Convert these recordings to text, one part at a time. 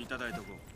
いただいとこう。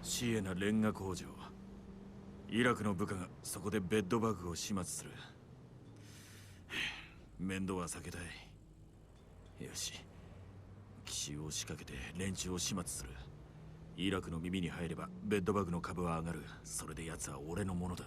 シエナレンガ工場。イラクの部下がそこでベッドバグを始末する。面倒は避けたい。よし、奇襲を仕掛けて連中を始末する。イラクの耳に入ればベッドバグの株は上がる。それで奴は俺のものだ。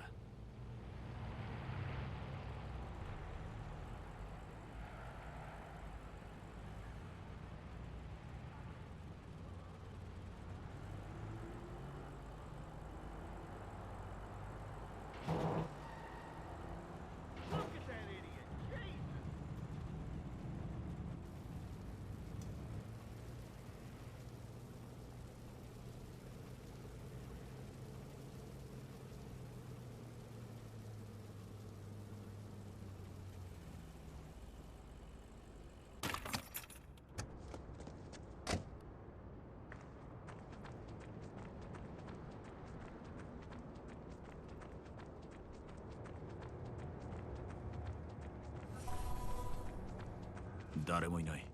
誰もいない。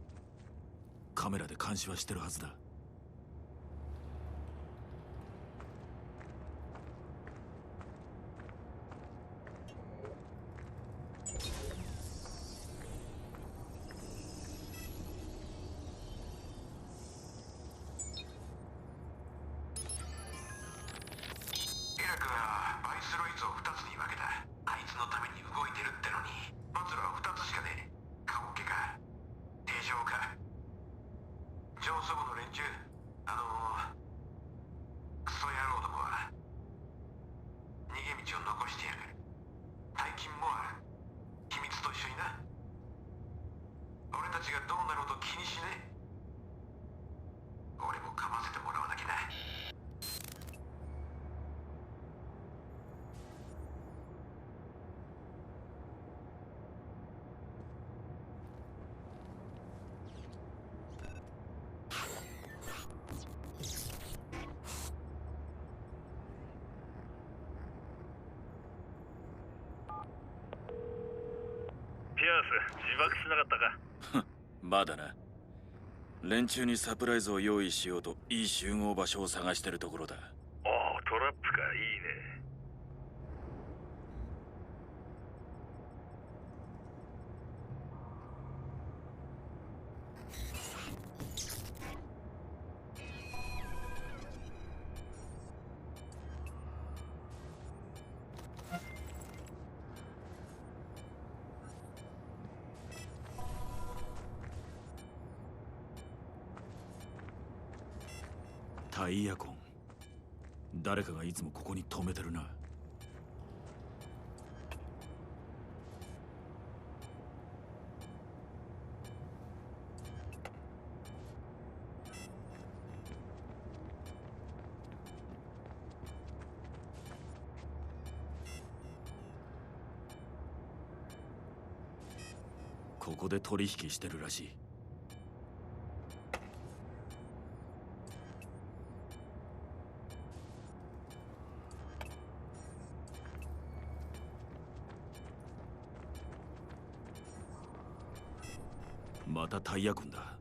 カメラで監視はしてるはずだ。ピアス、自爆しなかったか？まだな。連中にサプライズを用意しようといい集合場所を探してるところだ。おお、トラップか、いいね。タイヤ痕。誰かがいつもここに止めてるな。ここで取引してるらしい。またタイヤ痕だ。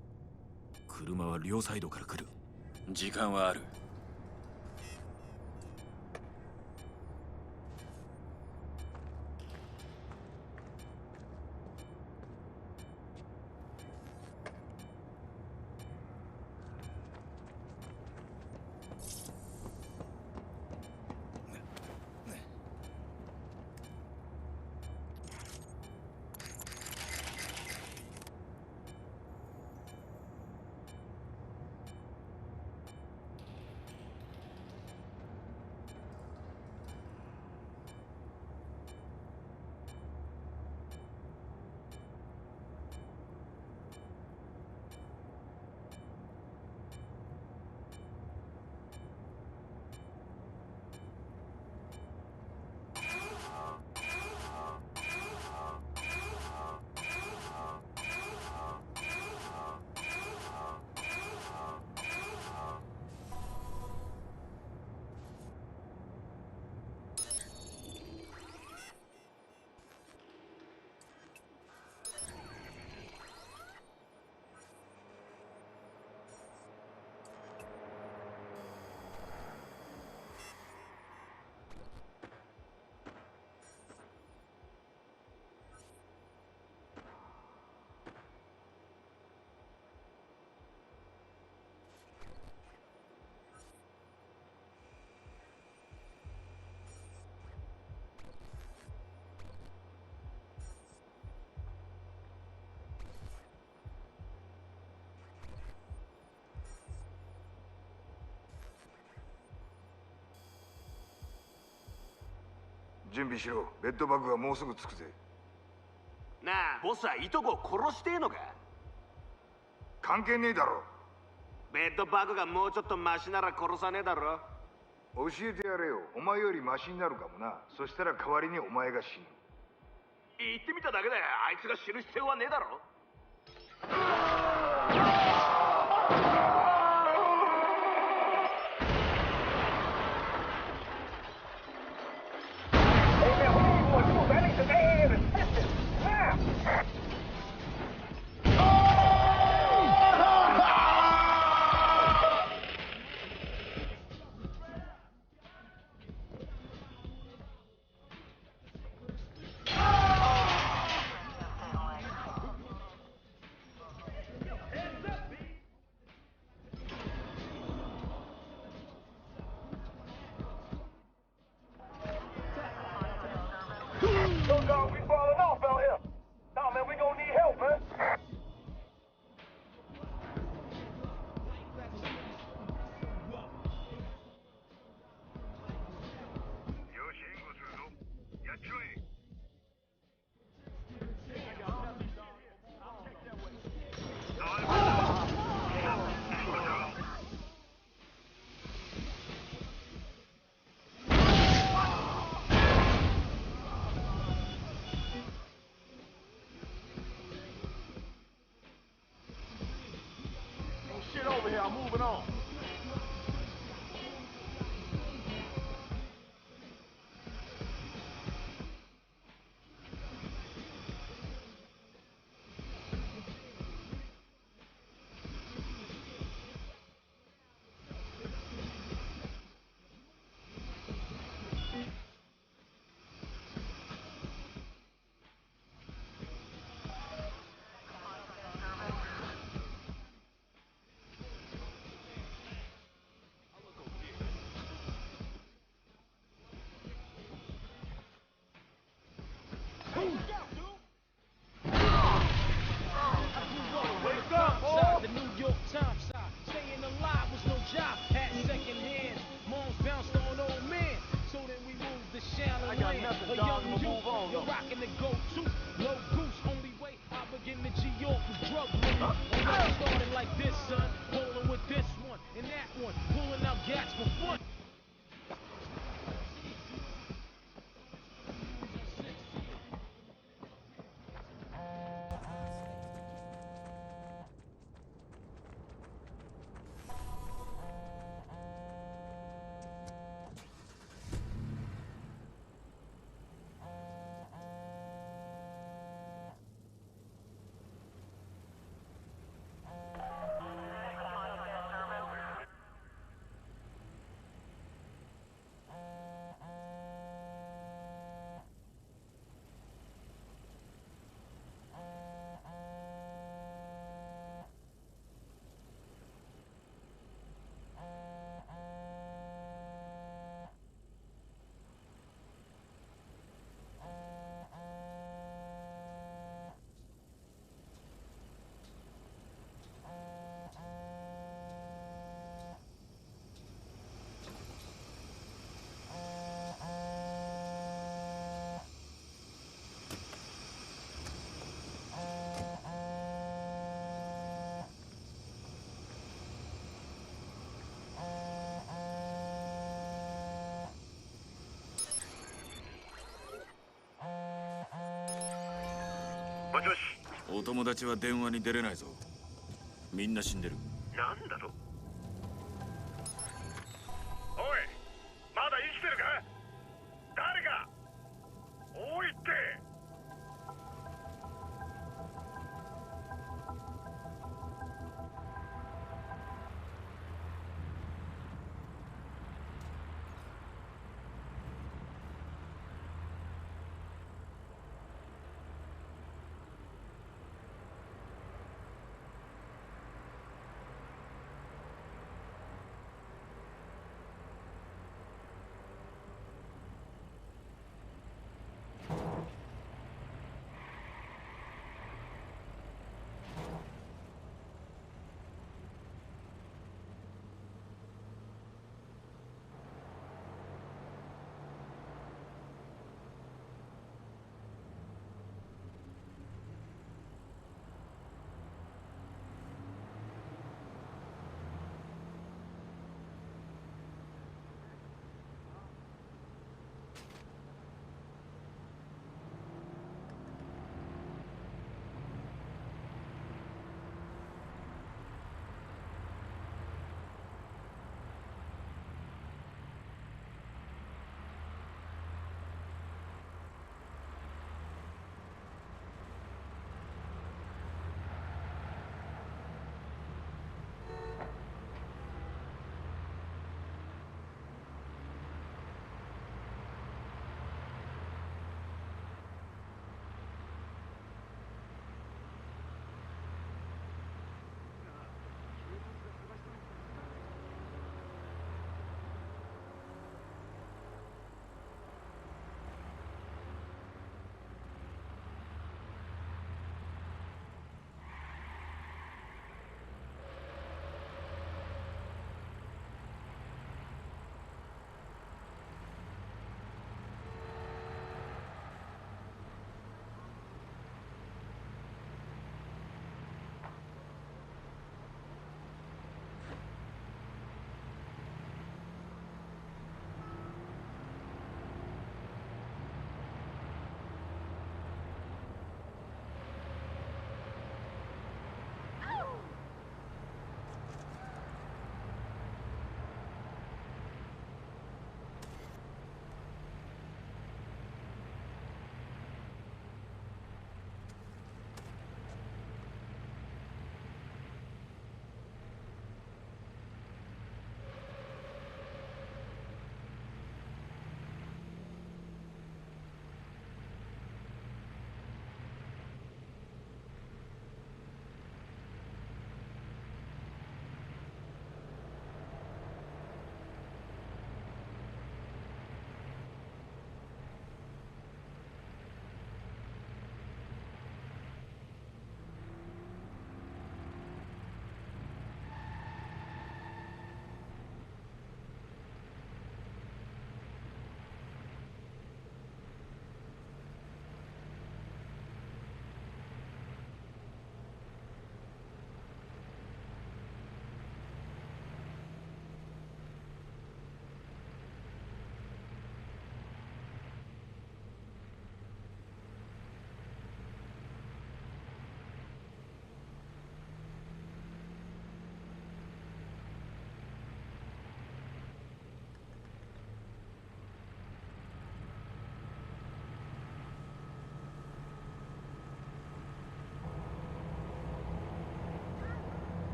車は両サイドから来る。時間はある。準備しろ。ベッドバグがもうすぐ着くぜ。なあ、ボスはいとこを殺してえのか？関係ねえだろ。ベッドバグがもうちょっとマシなら殺さねえだろ。教えてやれよ。お前よりマシになるかもな。そしたら代わりにお前が死ぬ。言ってみただけだよ。あいつが死ぬ必要はねえだろ。Oh! moving on. The New York Times side. Staying alive was no job. Had second hand. Moms bounced on old man. So then we moved to Shallon Land. A young youth. You're rocking the go-to. Low goose. Only way I begin to G-York was drug money. And I started like this, son. Rolling with this one and that one. Pulling out gats for fun.もしもし、お友達は電話に出れないぞ。みんな死んでる。なんだと？おい、まだ生きてるか？誰か？おいって。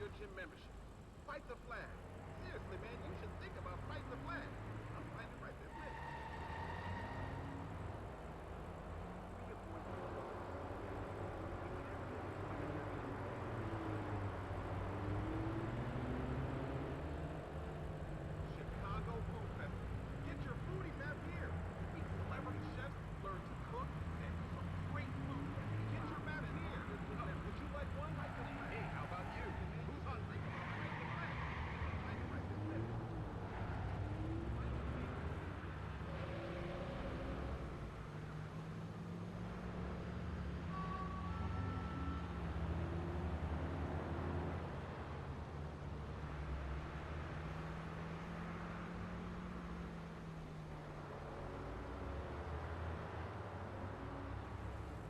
your gym membership. Fight the flag. Seriously, man, you should think about fighting the flag. I'm fighting it right this minute. Chicago Food Festival. Get your foodies out here. Meet celebrity chefs, learn to cook, and some great food. Get your map here. Would you like one? Hey, how about you? Who's hungry? Fight the flag. Fight it right this minute.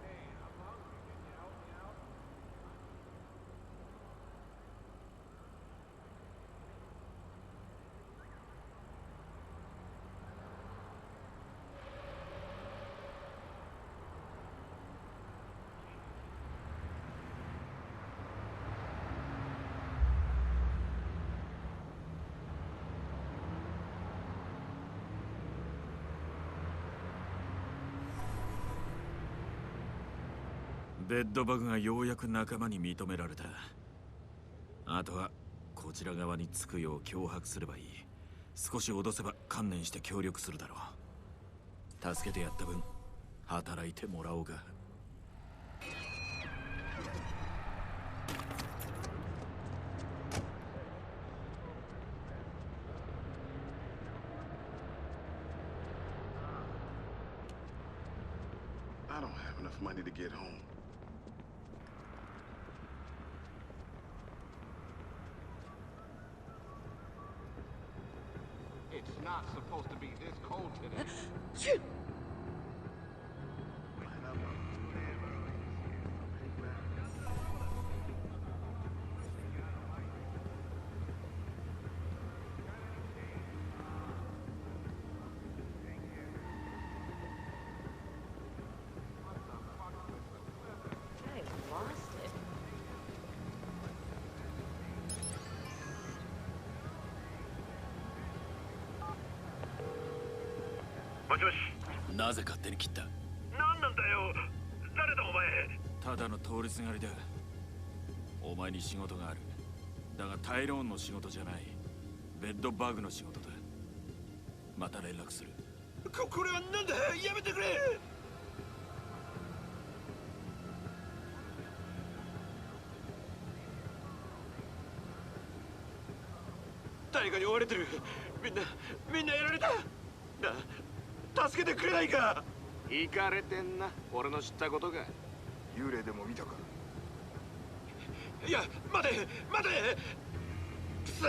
Hey, I'm hungry. Can you help me out?ベッドバグがようやく仲間に認められた。あとはこちら側につくよう脅迫すればいい。少し脅せば観念して協力するだろう。助けてやった分働いてもらおうが。I don't have enough money to get home. It's not supposed to be this cold today. I lost it. もしもし。なぜ勝手に切った？何なんだよ。誰だお前。ただの通りすがりだ。お前に仕事がある。だがタイローンの仕事じゃない。ベッドバグの仕事だ。また連絡する。これはなんだ。やめてくれ。誰かに追われてる。みんなやられた。助けてくれないか。行かれてんな。俺の知ったことが。幽霊でも見たか？いや、待て。くそ。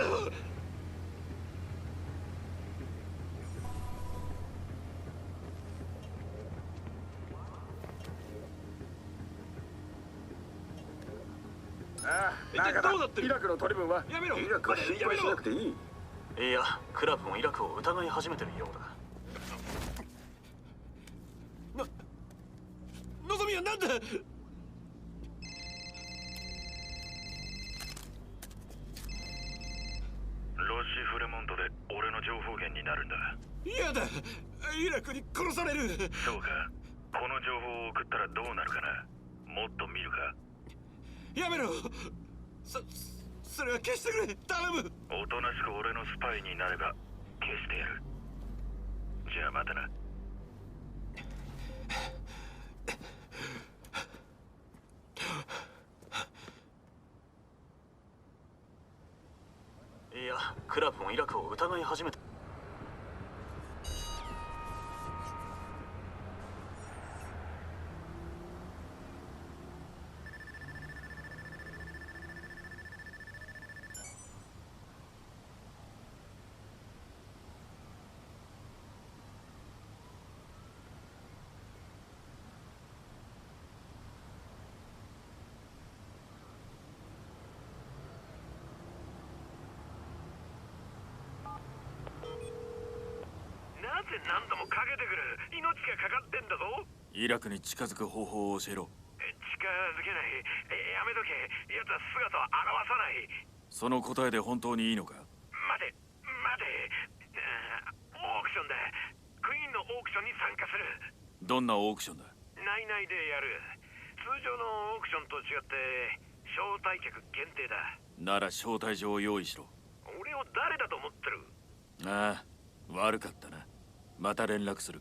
どうなってる？イラクの取り分はやめろ。イラクは心配しなくていい。いや、クラブもイラクを疑い始めてるようだ。のぞみはなんだ。ロシフレモンドで俺の情報源になるんだ。嫌だ。イラクに殺される。そうか。この情報を送ったらどうなるかな。もっと見るか。やめろ。それは消してくれ。頼む。おとなしく俺のスパイになれば消してやる。じゃあまたな。いや、クラブもイラクを疑い始めた。なぜ何度もかけてくる。命がかかってんだぞ。イラクに近づく方法を教えろ。近づけない。やめとけ。奴は姿を現さない。その答えで本当にいいのか？待てオークションだ。クイーンのオークションに参加する。どんなオークションだ？内々でやる。通常のオークションと違って招待客限定だ。なら招待状を用意しろ。俺を誰だと思ってる？ああ、悪かったな。また連絡する。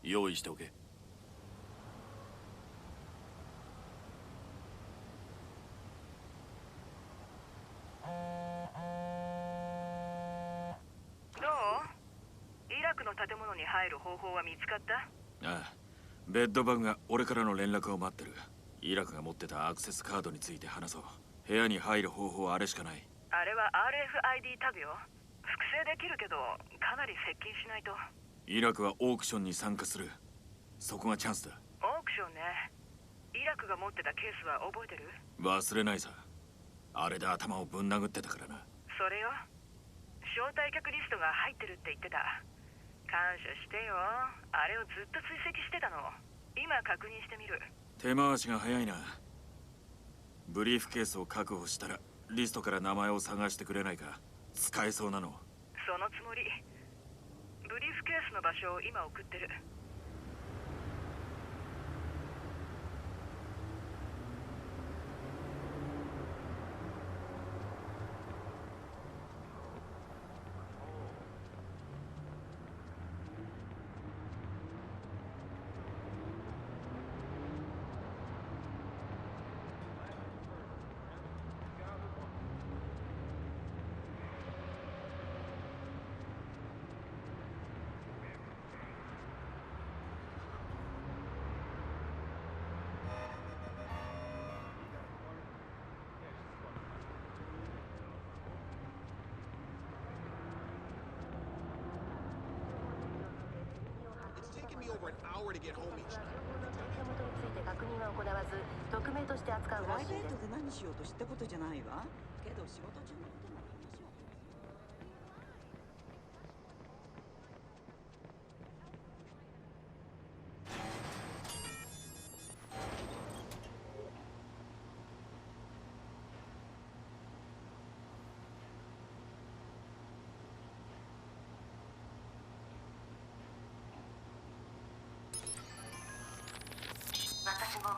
用意しておけ。どう？イラクの建物に入る方法は見つかった？ああ、ベッドバグが俺からの連絡を待ってる。イラクが持ってたアクセスカードについて話そう。部屋に入る方法はあれしかない。あれは RFID タグよ。複製できるけどかなり接近しないと。イラクはオークションに参加する。そこがチャンスだ。オークションね。イラクが持ってたケースは覚えてる？忘れないさ。あれで頭をぶん殴ってたからな。それよ。招待客リストが入ってるって言ってた。感謝してよ。あれをずっと追跡してたの。今確認してみる。手回しが早いな。ブリーフケースを確保したらリストから名前を探してくれないか。使えそうなの。そのつもり。ブリーフケースの場所を今送ってる。It's taken me over an hour to get home each night. 手元について確認は行わず、匿名として扱うプラ方針です。イベートで何しようと知ったことじゃないわ。けど仕事中のことも話を。私も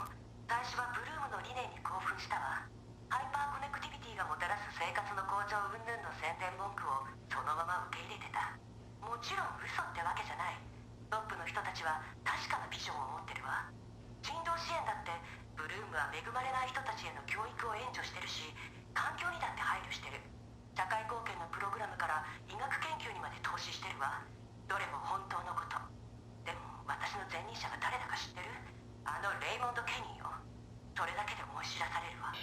最初はブルームの理念に興奮したわ。ハイパーコネクティビティがもたらす生活の向上云々の宣伝文句をそのまま受け入れてた。もちろん嘘ってわけじゃない。トップの人たちは確かなビジョンを持ってるわ。人道支援だってブルームは恵まれない人たちへの教育を援助してるし、環境にだって配慮してる。社会貢献のプログラムから医学研究にまで投資してるわ。どれも本当のこと。でも私の前任者が誰だか知ってる？あのレイモンド・ケニーよ。それだけで思い知らされるわ。